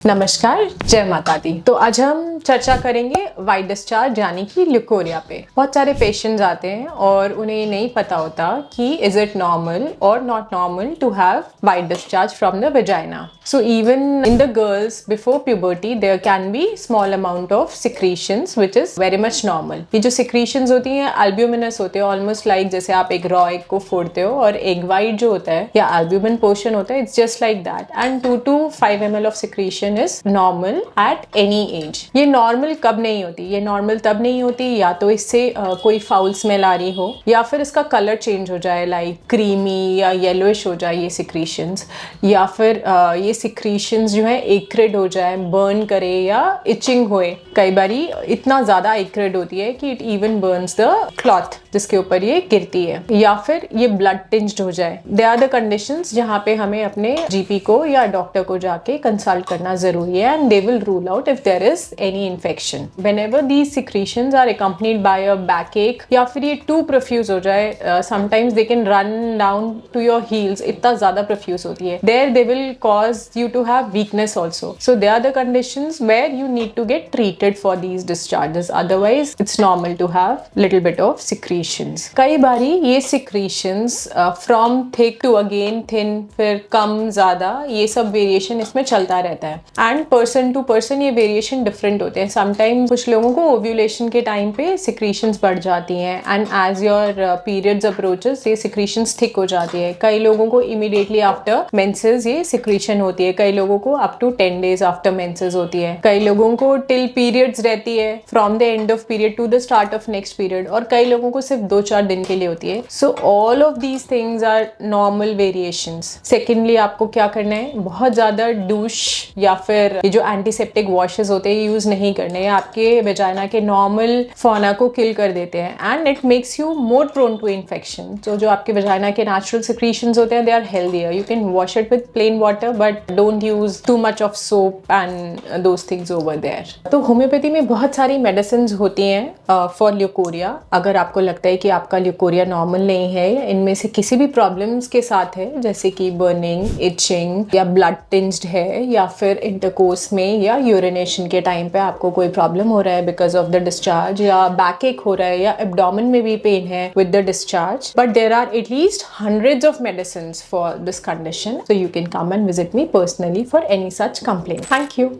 नमस्कार, जय माता दी। तो आज हम चर्चा करेंगे वाइट डिस्चार्ज यानी कि ल्यूकोरिया पे। बहुत सारे पेशेंट्स आते हैं और उन्हें नहीं पता होता कि इज इट नॉर्मल और not normal to have white discharge from the vagina. So even in the girls before puberty there can be small amount of secretions which is very much normal. ये जो secretions होती हैं albuminous होते हैं, almost like जैसे आप एक raw egg को फोड़ते हो और एग वाइट जो होता है या एल्ब्यूमिन पोर्शन होता है, it's just like that. And 2 to 5 ml of secretion is normal at any age। ये नॉर्मल कब नहीं होती? ये नॉर्मल तब नहीं होती या तो इससे कोई फाउल स्मेल आ रही हो या फिर इसका कलर चेंज हो जाए, लाइक क्रीमी या येलोइश हो जाए ये सिक्रीशंस, या फिर ये सिक्रीशंस जो है एक्रिड हो जाए, बर्न करे या इचिंग होए। कई बारी इतना ज्यादा एक्रिड होती है कि it even Burns the cloth जिसके ऊपर ये गिरती है, या फिर ये ब्लड टिंज्ड हो जाए। दे आर द कंडीशंस जहाँ पे हमें अपने जीपी को या डॉक्टर को जाके कंसल्ट करना जरूरी है, and they will rule out if there is any infection. Whenever these secretions are accompanied by a backache या फिर ये टू प्रोफ्यूज हो जाए, sometimes they can run down to your heels, इतना ज्यादा प्रोफ्यूज होती है, there they will cause you to have weakness also. So they are the conditions where you need to get treated for these discharges, otherwise it's normal to have little bit of secretions. कई बारी ये सिक्रीशंस from thick to again thin, फिर कम ज्यादा, ये सब variation इसमें चलता रहता है। एंड पर्सन टू पर्सन ये वेरिएशन डिफरेंट होते हैं। समटाइम्स कुछ लोगों को ओव्यूलेशन के टाइम पे सिक्रीशंस बढ़ जाती हैं, and as your periods approaches ये सिक्रीशंस थिक हो जाती है। कई लोगों को इमीडिएटली आफ्टर मेंसेस ये सिक्रीशन होती है, कई लोगों को up to 10 days after menses होती है, कई लोगों को टिल पीरियड्स रहती है, from the end of period to the start of next period, और कई लोगों को सिर्फ 2-4 दिन के लिए होती है। So all of these things are normal variations. Secondly आपको क्या करना है, बहुत ज्यादा डूश या फिर ये जो एंटीसेप्टिक वॉशेस होते हैं यूज नहीं करने, हैं, आपके वेजाइना के नॉर्मल फौना को किल कर देते हैं, and it makes you more prone to infection. तो जो आपके वेजाइना के नेचुरल सिक्रीशंस होते हैं they are healthier. You can wash it with plain water but don't use too much of soap and those things over there. तो homoeopathy में बहुत सारी मेडिसिन होती हैं फॉर ल्यूकोरिया। अगर आपको लगता है कि आपका ल्यूकोरिया नॉर्मल नहीं है, इनमें से किसी भी प्रॉब्लम्स के साथ है, जैसे कि बर्निंग, इचिंग या ब्लड टिंज्ड है, या फिर इंटरकोर्स में या यूरिनेशन के टाइम पे आपको कोई प्रॉब्लम हो रहा है बिकॉज ऑफ द डिस्चार्ज, या बैक एक हो रहा है, या एब्डोमेन में भी पेन है with the discharge, but there are at least hundreds of medicines for this condition, so you can come and visit me personally for any such complaint. Thank you.